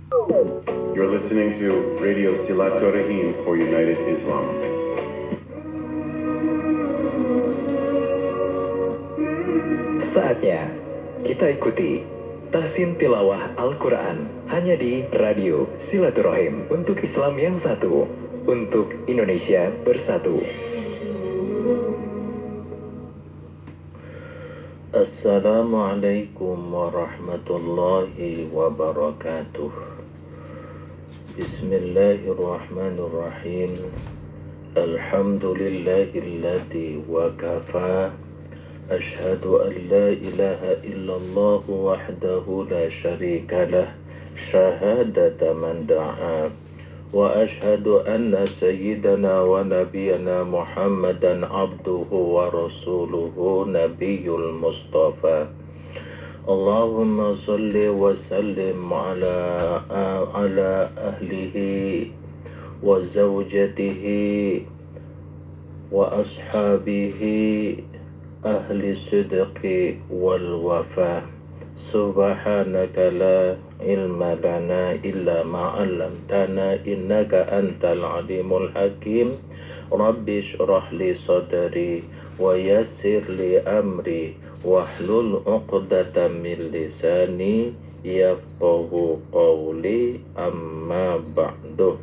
You're listening to Radio Silaturahim for United Islam. Saatnya kita ikuti tahsin tilawah Al-Quran hanya di Radio Silaturahim untuk Islam yang satu, untuk Indonesia bersatu. Assalamualaikum warahmatullahi wabarakatuh. Bismillahirrahmanirrahim. Alhamdulillahilladzi wa kafa. Ashhadu an la ilaha illallah wahdahu la syarika lah, syahadata man da'a. Wa ashhadu anna sayyidana wa nabiyana Muhammadan abduhu wa rasuluhu nabiyyul mustafa. Allahumma salli wa sallim ala ahlihi wa zawjatihi wa ashabihi ahli sidqi wal wafa. Subhanaka la ilma lana illa ma 'allamtana innaka antal alimul hakim. Rabbi shrah li sadri wa yassir li amri wahlul 'uqdatam min lisani yafqahu qawli, amma ba'du.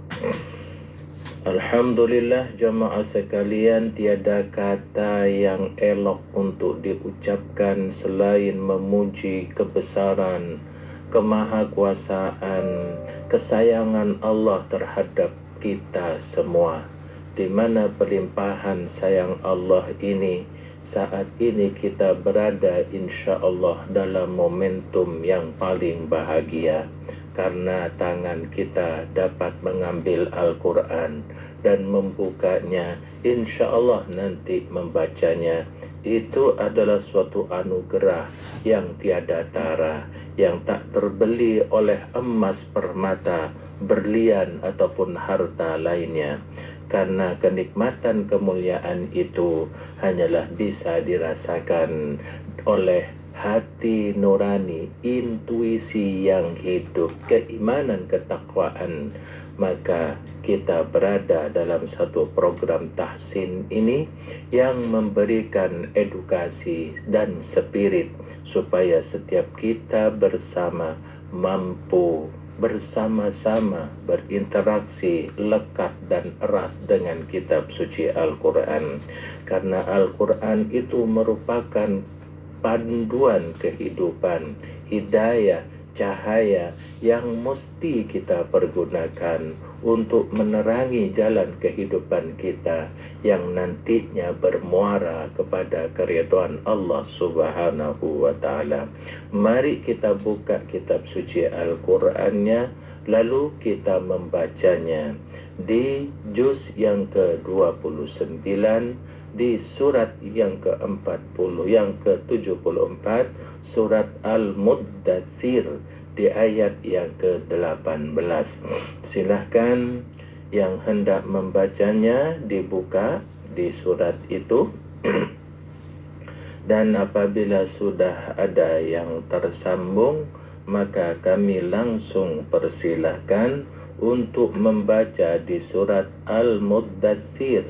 Alhamdulillah jamaah sekalian, tiada kata yang elok untuk diucapkan selain memuji kebesaran, kemahakuasaan, kesayangan Allah terhadap kita semua, di mana pelimpahan sayang Allah ini saat ini kita berada insya Allah dalam momentum yang paling bahagia, karena tangan kita dapat mengambil Al-Quran dan membukanya, insya Allah nanti membacanya. Itu adalah suatu anugerah yang tiada tara, yang tak terbeli oleh emas, permata, berlian ataupun harta lainnya. Karena kenikmatan kemuliaan itu hanyalah bisa dirasakan oleh hati nurani, intuisi yang hidup, keimanan, ketakwaan. Maka kita berada dalam satu program tahsin ini yang memberikan edukasi dan spirit supaya setiap kita bersama mampu bersama-sama berinteraksi lekat dan erat dengan kitab suci Al-Quran. Karena Al-Quran itu merupakan panduan kehidupan, hidayah, cahaya yang mesti kita pergunakan untuk menerangi jalan kehidupan kita yang nantinya bermuara kepada keridhaan Allah Subhanahu wa ta'ala. Mari kita buka kitab suci Al-Qurannya, lalu kita membacanya di juz yang ke-29, di surat yang ke-40, yang ke-74, surat Al-Muddatsir, di ayat yang ke-18. Silahkan yang hendak membacanya dibuka di surat itu. Dan apabila sudah ada yang tersambung, maka kami langsung persilahkan untuk membaca di surat Al-Muddatsir,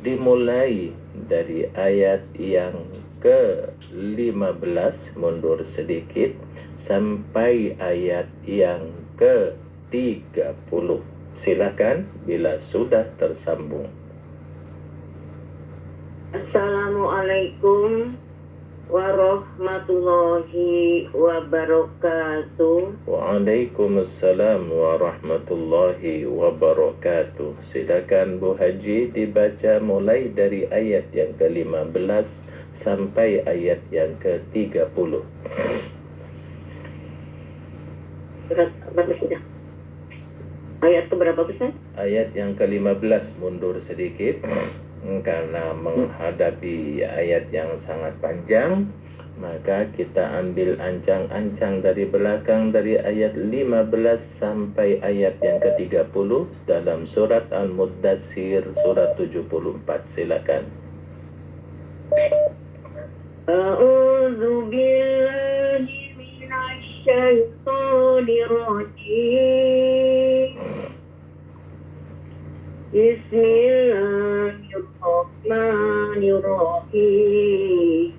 dimulai dari ayat yang ke-15 mundur sedikit sampai ayat yang ke-30. Silakan bila sudah tersambung. Assalamualaikum warahmatullahi wabarakatuh. Waalaikumsalam warahmatullahi wabarakatuh. Silakan Bu Haji dibaca mulai dari ayat yang ke-15 sampai ayat yang ke-30. Ayat keberapa Ustaz? Ayat yang ke-15 mundur sedikit karena menghadapi ayat yang sangat panjang, maka kita ambil ancang-ancang dari belakang dari ayat 15 sampai ayat yang ke-30 dalam surat Al-Muddatsir surat 74. Silakan. A'udzu billahi minasy syaithanir الرجيم بسم الله الرحمن الرحيم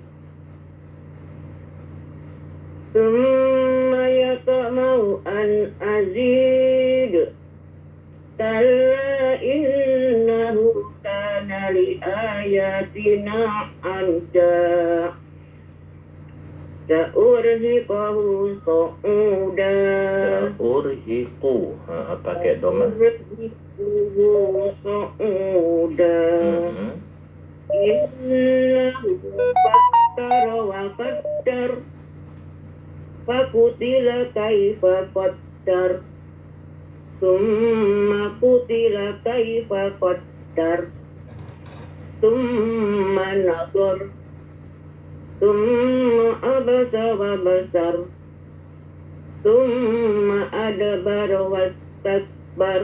ثم يطمع أن أزيد كلا إنه كان لآياتنا عندا سأرهقه صعودا Urhiqu. Pakai doma. سأرهقه صعودا Mhm. إنه فكر وقدر فقتل كيف قدر ثم قتل كيف قدر ثم نظر ثم عبس وبصر ثم أدبر واستكبر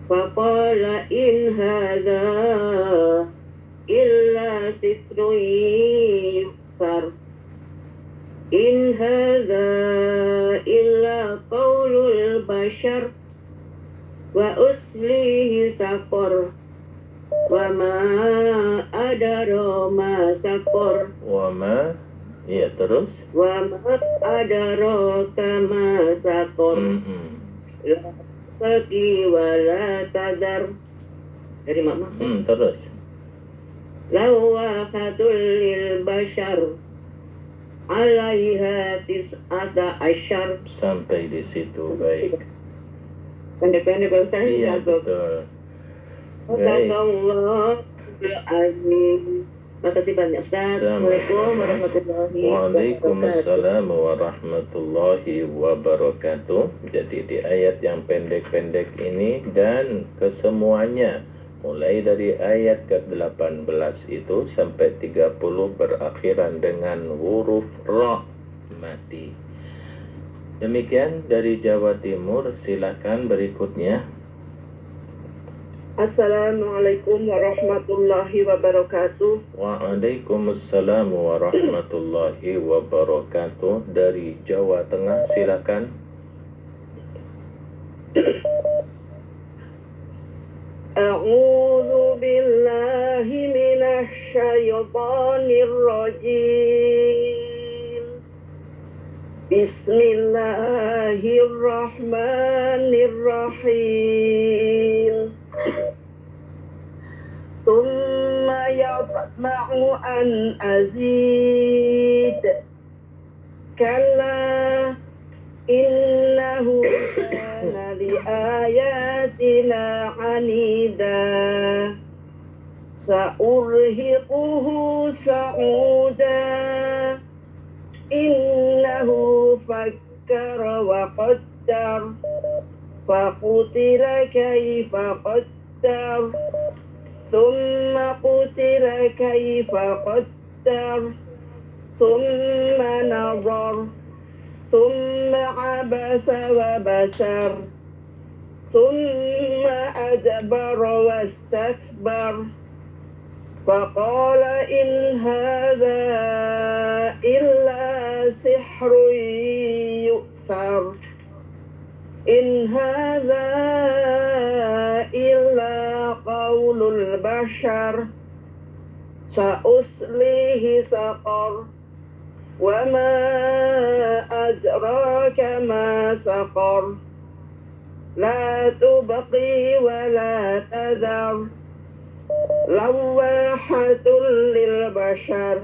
فقال إن هذا إلا سحر يؤثر إن هذا إلا قول البشر وأصليه سقر وما أدرى ما سقر Wama. Ya, terus. وما أدراك ما سقر Mhm. لا تبقي ولا تذر dari mama Terus. لواحة للبشر عليها 19 Sampai di situ, baik. pendek-pendek Pak Ustaz. Iya, betul. Baik. Sadaqallahul azim. Makasih banyak Ustaz. Assalamualaikum warahmatullahi wabarakatuh. Waalaikumsalam warahmatullahi wabarakatuh. Jadi di ayat yang pendek-pendek ini dan kesemuanya mulai dari ayat ke-18 itu sampai 30 berakhiran dengan huruf ra mati. Demikian dari Jawa Timur, silakan berikutnya. Assalamualaikum warahmatullahi wabarakatuh. Waalaikumsalam warahmatullahi wabarakatuh. Dari Jawa Tengah, silakan. A'udzu billahi minasy syaithanir rajim. Bismillahirrahmanirrahim. Tsumma yatma'u an azid. Kalla innahu kana li ayatina anida sa'urhiquhu sa'uda innahu fakkara wa qaddar faqutila kaifa qaddar thumma qutila kaifa qaddar thumma nazar ثم عبس وبسر ثم أدبر واستكبر فقال إن هذا إلا سحر يؤثر إن هذا إلا قول البشر سأصليه سقر وما أدراك ما سقر لا تبقي ولا تذر لواحة للبشر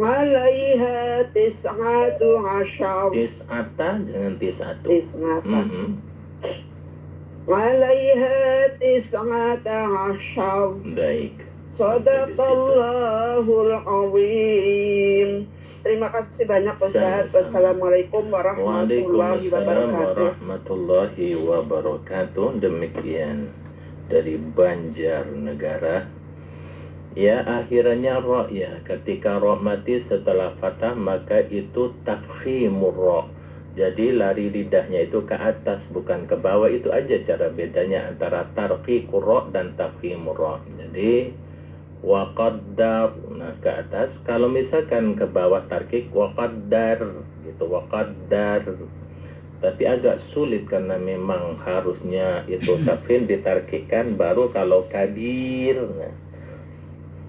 عليها 19 Tis'ata dengan tis'atu. 19 عليها 19 Baik. Sadaqallahul azim. Terima kasih banyak Ustaz. Wassalamualaikum warahmatullahi Waalaikumsalam wabarakatuh. warahmatullahi wabarakatuh. Demikian dari Banjarnegara. Ya, akhirannya ro ya. Ketika ro mati setelah fathah maka itu tafkhimur ro. Jadi lari lidahnya itu ke atas bukan ke bawah. Itu aja cara bedanya antara tarqiqur ro dan tafkhimur ro. Jadi waqaddar, nah ke atas. Kalau misalkan ke bawah tarqiq waqaddar itu waqaddar. Tapi agak sulit karena memang harusnya itu tafhim ditarkikkan, baru kalau kabir. Nah,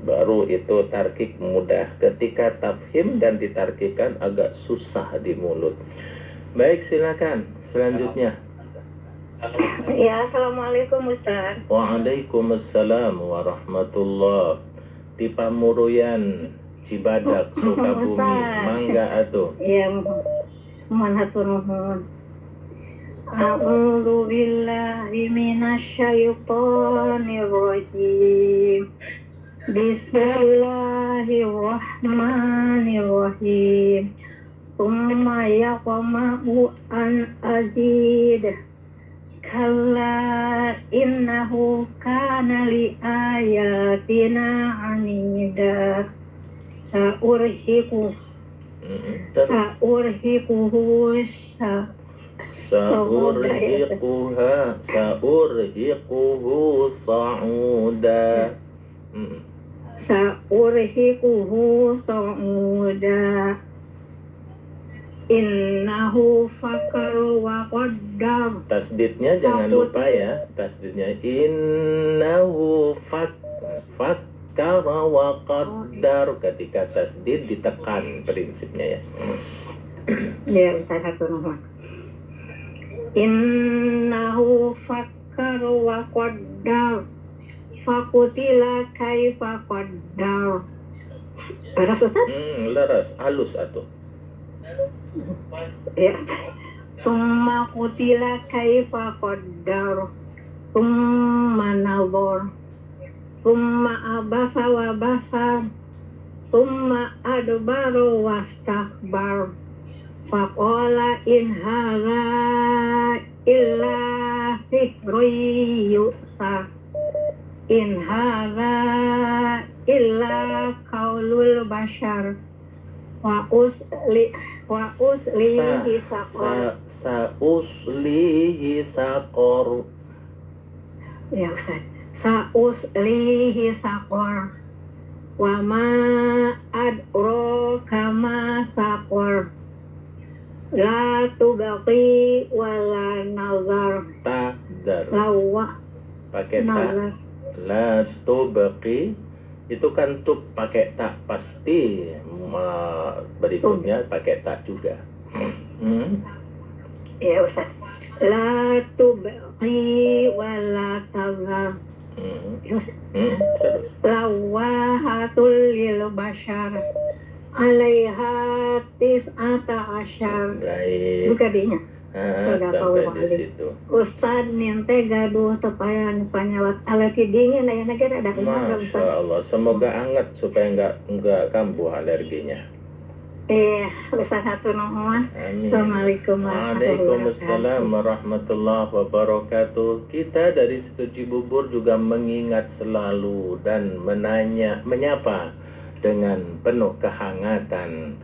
baru itu tarkik mudah. Ketika tafhim dan ditarkikkan agak susah di mulut. Baik, silakan selanjutnya. Ya, Assalamualaikum Ustaz. Waalaikumsalam warahmatullah. Di Pamuruyan, Cibadak, Sukabumi, mangga atuh. Ya, mohon hatur nuhun. A'udzu billahi minasyaitonir rajim. Bismillahirrahmanirrahim. Tsumma yaqma'u an azid. Kalla innahu kana li ayatina anida. Sa'urhiquhu sa'uda. Sa'urhiquhu sa'uda. Innahu fakar wa qaddar. Tasdidnya jangan lupa ya. Tasdidnya innahu fakkara wa qaddar. Ketika tasdid ditekan prinsipnya ya. Ya, Ustaz hatur nuhun. Innahu fakkar wa qaddar. Fakutila kaifa qaddar. Leras Ustaz? Leras, halus atuh. Ya. Summa kutila kaifa qaddar. Summa nazar. Summa abasa wa basar. Summa adbaru wastakbar. Faqala in hadza illa sihrun yu'sar. In hadza illa qaulul bashar. Wa uslihi saqar. Sa'uslihi saqar. Ya Ustaz. Sa'uslihi saqar. Wa ma adraka ma saqar. La tubaqi wa la nazar. Tadar. Lawa. Pakai nazar. tak. La tubaqi. Itu kan tub pakai tak pasti. Berikutnya pakai tak juga. Ya Ustaz. La tubaqi wa la tazar. Terus. Lawahatul lil bashar. Alaiha tis'ata asyar. Baik. Buka dinya. Sampai di situ. Ustaz ninte gaduh tepayan panyawat alergi dingin aya negara ada Masya Allah, semoga anget supaya enggak kambuh alerginya. Ustaz hatur nuhun. Amin. Assalamualaikum Waalaikumsalam warahmatullahi wabarakatuh. Kita dari Situ Cibubur juga mengingat selalu dan menyapa dengan penuh kehangatan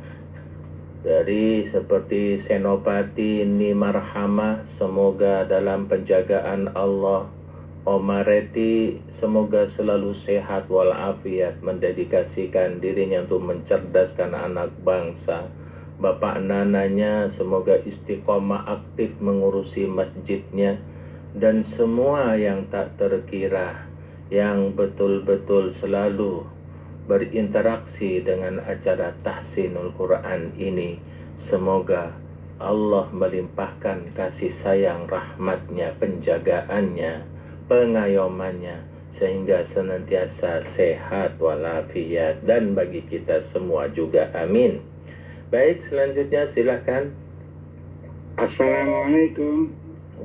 dari seperti Senopati Ni Marhamah, semoga dalam penjagaan Allah. Omareti, semoga selalu sehat walafiat, mendedikasikan dirinya untuk mencerdaskan anak bangsa. Bapak Nananya semoga istiqomah aktif mengurusi masjidnya, dan semua yang tak terkira yang betul-betul selalu berinteraksi dengan acara tahsinul Quran ini. Semoga Allah melimpahkan kasih sayang, rahmatnya, penjagaannya, pengayomannya, sehingga senantiasa sehat walafiat, dan bagi kita semua juga, amin. Baik, selanjutnya silakan. Assalamualaikum.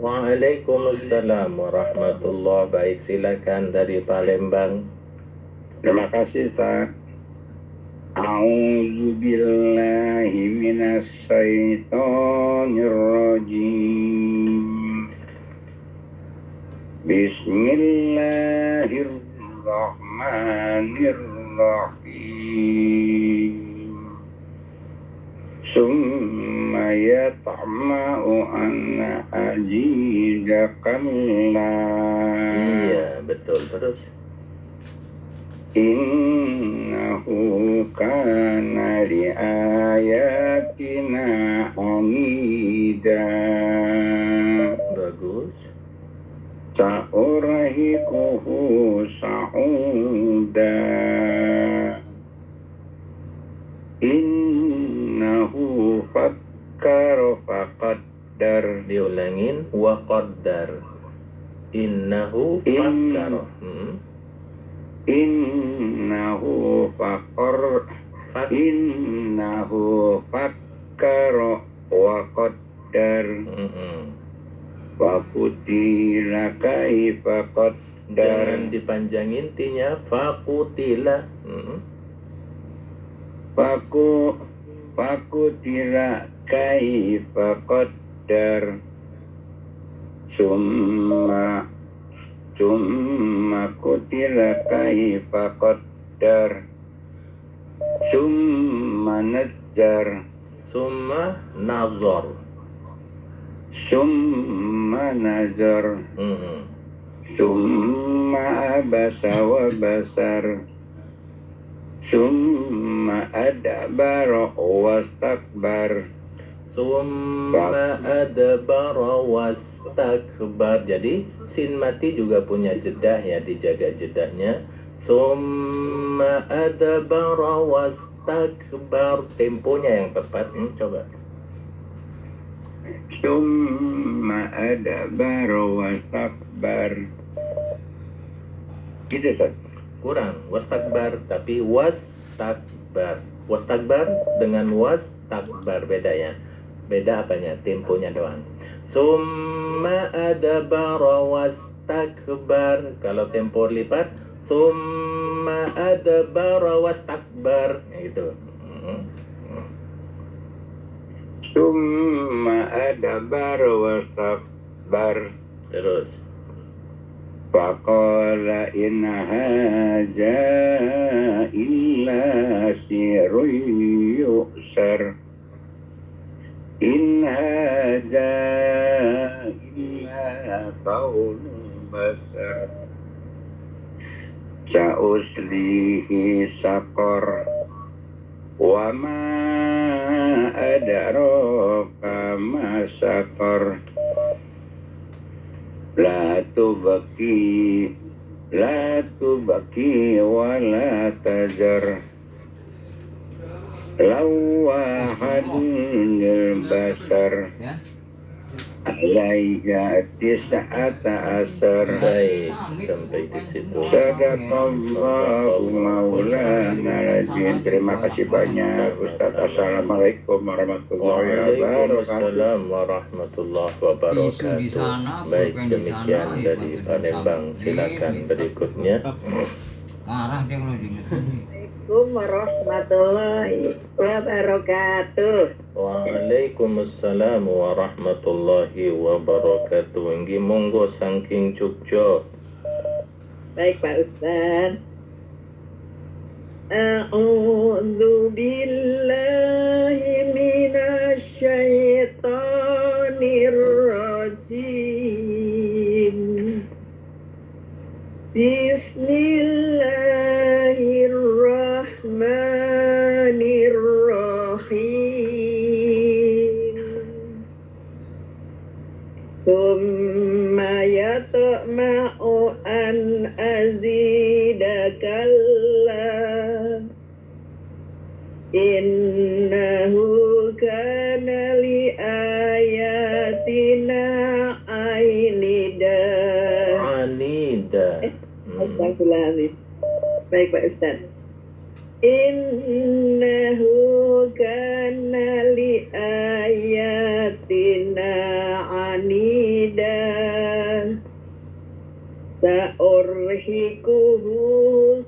Waalaikumsalam warahmatullahi. Baik, silakan dari Palembang. Terima kasih Ustaz. A'udzu billahi minas syaitonir rajim. Bismillahirrahmanirrahim. Summa yatma'u anna ajida kalla. Iya, betul. Terus Innahu kana li ayatina hamida. Bagus. Sa'urhikuhu sa'uda. Innahu fakkar faqaddar. Diulangin wa qaddar. Innahu fakkar. Innahu fakkar. Innahu fakkar wa qaddar. Wa qutila kaifa qaddar. Jangan dipanjangin tinya. Fakutila. Fakutila kaifa qaddar. Summa kutila kaifa qaddar. Summa najjar. Summa nazar. Summa nazar. Summa abasa wa basar. Summa adbara wastakbar. Summa adbara wastakbar. Jadi sin mati juga punya jedah ya, dijaga jedahnya. Summa adbara wastakbar. Temponya yang tepat. Coba. Summa adbara wastakbar. Gitu, Ustaz. Kurang. Wastakbar, tapi wastakbar. Wastakbar dengan wastakbar beda ya. Beda apanya? Temponya doang. Summa adbara wastakbar. Kalau tempo lipat, summa adbara wastakbar. Gitu. Summa adbara wastakbar. Terus. Faqala in haja illa sirrun yu'sar. In haja illa qaulun basar. Sa'uslihi saqar. Wa ma adraka ma saqar. La tubaki wa la tajar. Lawahan lil basar. Alaiha tis'ata asar. Baik, sampai di situ. Sadaqallahu maulana al-azim. Terima kasih banyak Ustaz. Assalamualaikum warahmatullahi wabarakatuh. Waalaikumsalam warahmatullahi wabarakatuh. Baik, demikian dari Palembang. Silakan berikutnya. Marah dia kalau diingat. Assalamualaikum warahmatullahi wabarakatuh. Waalaikumsalam warahmatullahi wabarakatuh. Inggih monggo saking Jogja. Baik Pak Ustaz. A'udzu billahi minasy syaithanir rajim. Bismillahirrahmanirrahim. Tsumma yatma'u an azida kalla. Innahu kana li ayatina ainida. Astagfirullahaladzim. Baik Pak Ustaz. Innahu kana li ayatina anida. Sa'urhikuhu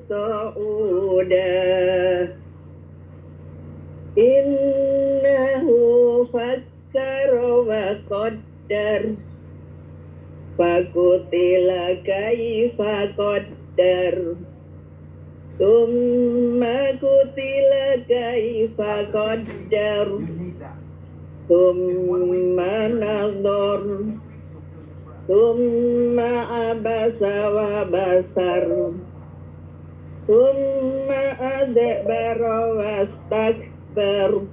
sa'uda. Innahu fakkara wa qaddar. Fakutila kaifa qaddar. Summa kutila kaifa qaddar. Summa nazar. Summa abasa wa basar. Summa adbara wastakbar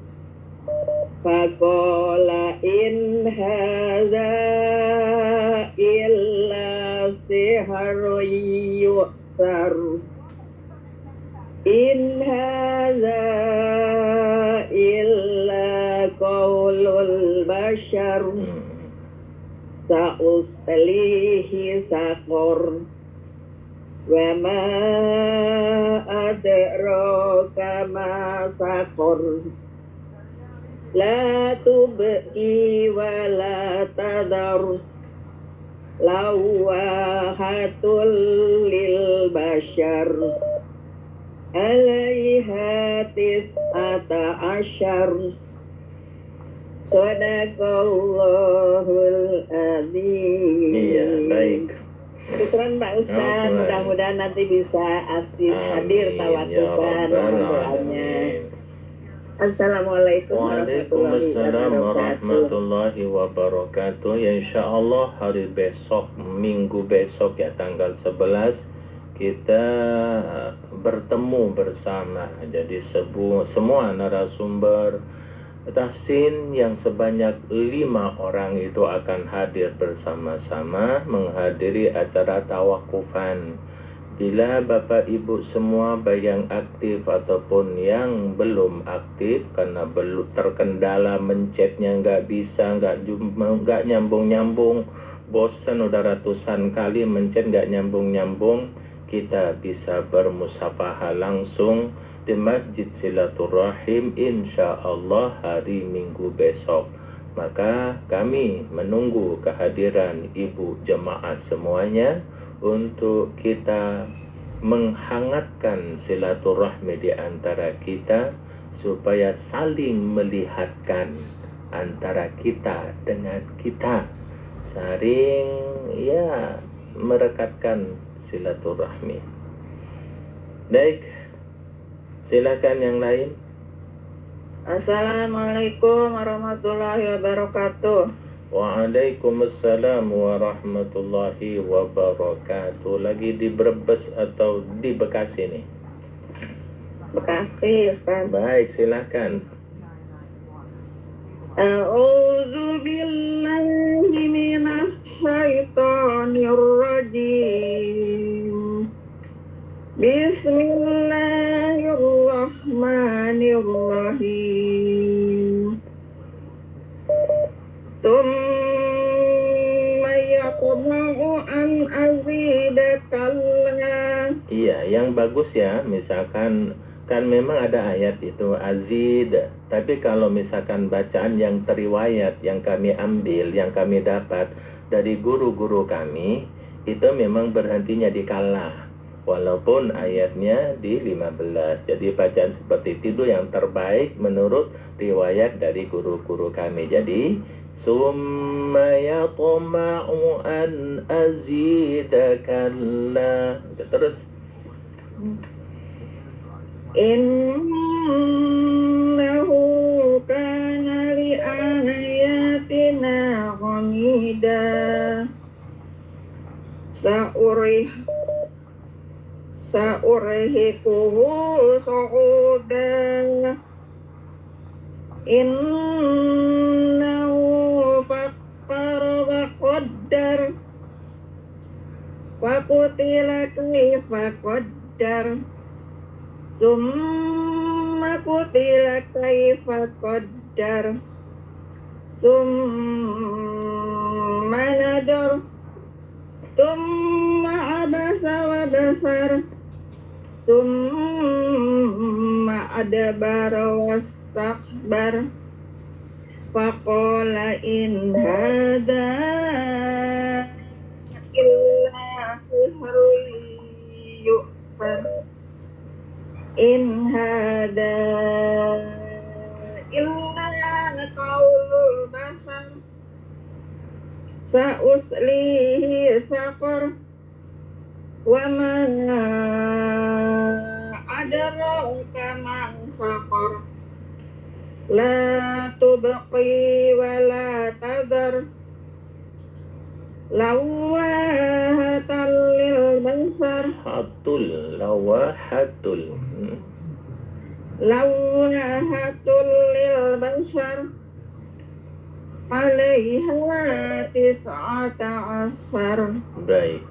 faqala in hadza illa sihrun yu'thar in hadza illa qaulul bashar sa'uslihi saqor wa ma adraka ma saqor la tubqi wa la tadar lawahatul lil bashar alaiha tis'ata asyar Sadaqallahul azim. Iya, baik. Syukran Pak Ustaz, mudah-mudahan nanti bisa aktif hadir tawatusan doanya. Assalamualaikum Waalaikumsalam warahmatullahi wabarakatuh. Ya insya Allah hari besok, minggu besok ya tanggal 11 kita bertemu bersama. Jadi semua narasumber tahsin yang sebanyak 5 orang itu akan hadir bersama-sama menghadiri acara tawakufan. Bila Bapak Ibu semua yang aktif ataupun yang belum aktif karena belum terkendala mencetnya nggak bisa, nggak nyambung-nyambung, bosan udah ratusan kali mencet nggak nyambung-nyambung, kita bisa bermusafahah langsung di Masjid Silaturahim insya Allah hari Minggu besok. Maka kami menunggu kehadiran ibu jemaah semuanya untuk kita menghangatkan silaturahmi di antara kita supaya saling melihatkan antara kita dengan kita, saling ya merekatkan silaturahmi. Baik, silakan yang lain. Assalamualaikum warahmatullahi wabarakatuh. Waalaikumsalam warahmatullahi wabarakatuh. Lagi di Brebes atau di Bekasi nih? Bekasi, Ustaz. Baik, silakan. A'udzu billahi minasy syaithanir rajim. Bismillahirrahmanirrahim. Tsumma yaqma'u an azidakalla. Iya, yang bagus ya, misalkan kan memang ada ayat itu azid, tapi kalau misalkan bacaan yang teriwayat, yang kami ambil, yang kami dapat dari guru-guru kami, itu memang berhentinya di kalah, walaupun ayatnya di 15. Jadi bacaan seperti itu yang terbaik menurut riwayat dari guru-guru kami. Jadi summa yatma'u an azidakalla. Terus Innahu kana li ayatina hamida. Sa'urihikuhu su'udan. Innahu fakkara wa qaddar. Wa qutila kaifa qaddar. Summa qutila kaifa qaddar. Summa nadar. Summa abasa wa basar. Summa adbara wastakbar. Faqala in hadza illa sihrun yu'thar. In hadza illa qaulul bashar. Sa'uslihi saqar. Wa ma adraka ma saqar. La tubqi wa la tadar. Lawahatal lil bashar. lawahatul. Lawahatul lil bashar alaiha tis'ata asfar. Baik.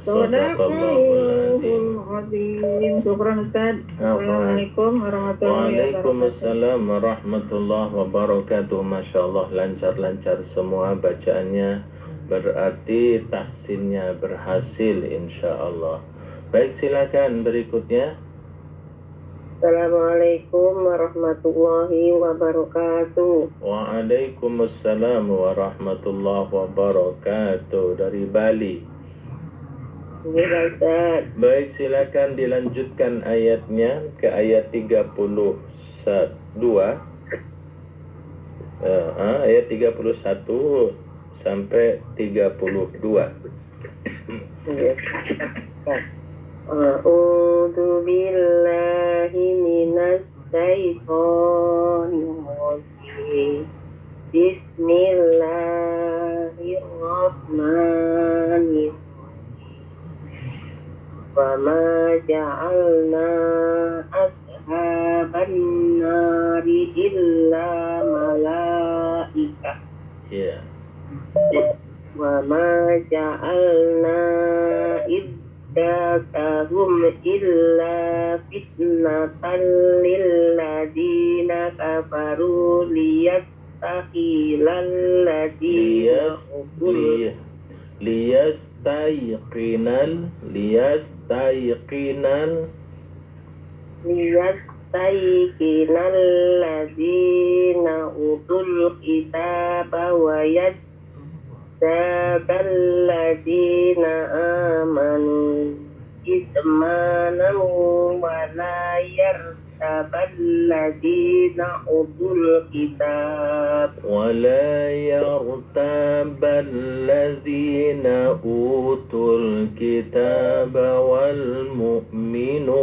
Sadaqallahul azim. Syukran Ustaz. Assalamualaikum warahmatullahi wabarakatuh. Waalaikumsalam warahmatullahi wabarakatuh. Masya Allah, lancar-lancar semua bacaannya. Berarti tahsinnya berhasil insya Allah. Baik, silakan berikutnya. Assalamualaikum warahmatullahi wabarakatuh. Waalaikumsalam warahmatullahi wabarakatuh. Dari Bali. Ya, Ustaz. Baik, silakan dilanjutkan ayatnya ke ayat 32. Ayat 31 sampai 32. A'udzu billahi minas syaitonir rajim. Bismillahirrahmanirrahim. Wa ma ja'alna ashaban nari illa malaika. Ya. Wa ma ja'alna iddakahum illa fitnatan lil ladina kafaru liyastakhilal ladina liyastayqinal ladina utul kitaba wa yazdadal ladina amanu ismanu wa la yartabal ladina utul kitab ولا يرتاب الذين أوتوا الكتاب والمؤمنون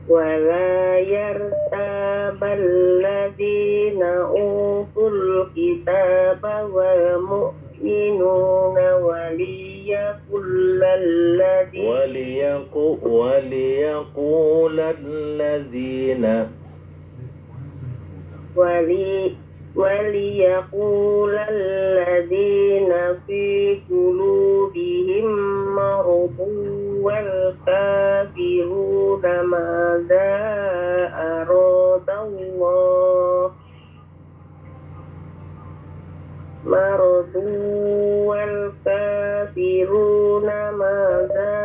ولا يرتاب الذين أوتوا الكتاب والمؤمنون وليقول الذين في قلوبهم مرض والكافرون ماذا أراد الله مرض والكافرون ماذا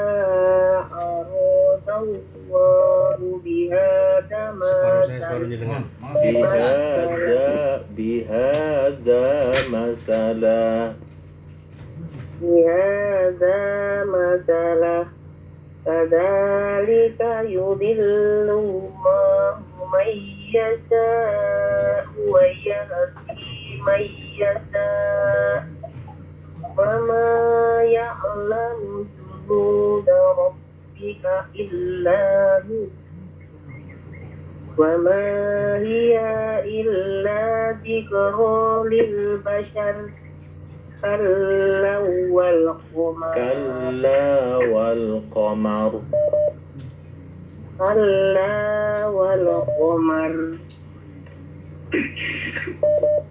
أراد الله بهذا مثلا كذلك يضل الله من يشاء ويهدي من يشاء وما يعلم جنود ربك إلا هو وما هي إلا ذكرى للبشر كلا والقمر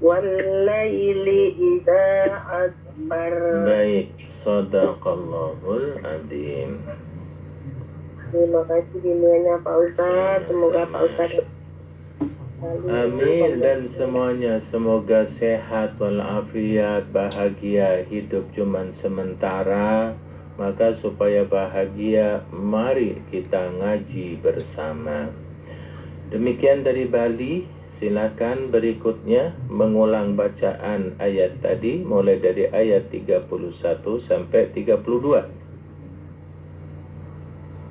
والليل إذا أدبر. Baik, sadaqallahul adzim. Terima kasih bimbingannya Pak Ustadz. Semoga Pak Ustadz amin dan semuanya semoga sehat walafiat, bahagia, hidup cuman sementara. Maka supaya bahagia, mari kita ngaji bersama. Demikian dari Bali. Silakan berikutnya mengulang bacaan ayat tadi mulai dari ayat 31 sampai 32.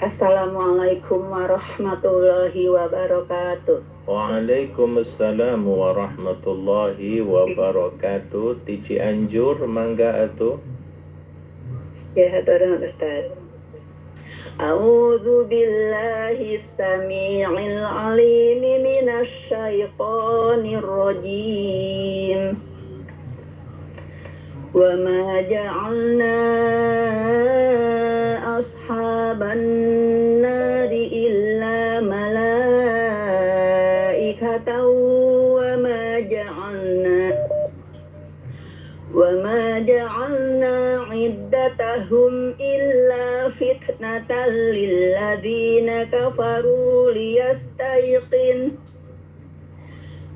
Assalamualaikum warahmatullahi wabarakatuh. Waalaikumsalam warahmatullahi wabarakatuh. Tici Anjur, mangga atuh. Ya, haturun Ustaz. A'udzu billahi samii'il 'aliim minasy syaithaanir rajiim. Wa ma ja'alna النار إلا ملائكة وما جعلنا عدتهم إلا فتنة للذين كفروا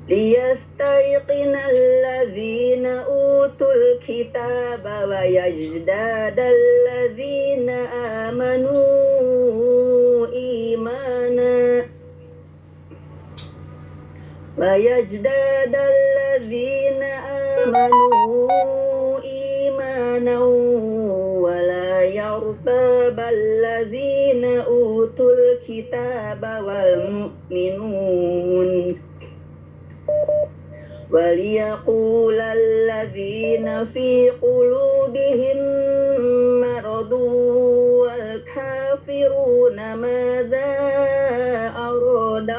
ليستيقن الذين أوتوا الكتاب ويزداد الذين آمنوا إيمانا ولا يرتاب الذين أوتوا الكتاب والمؤمنون وليقول الذين في قلوبهم مرض والكافرون ماذا أراد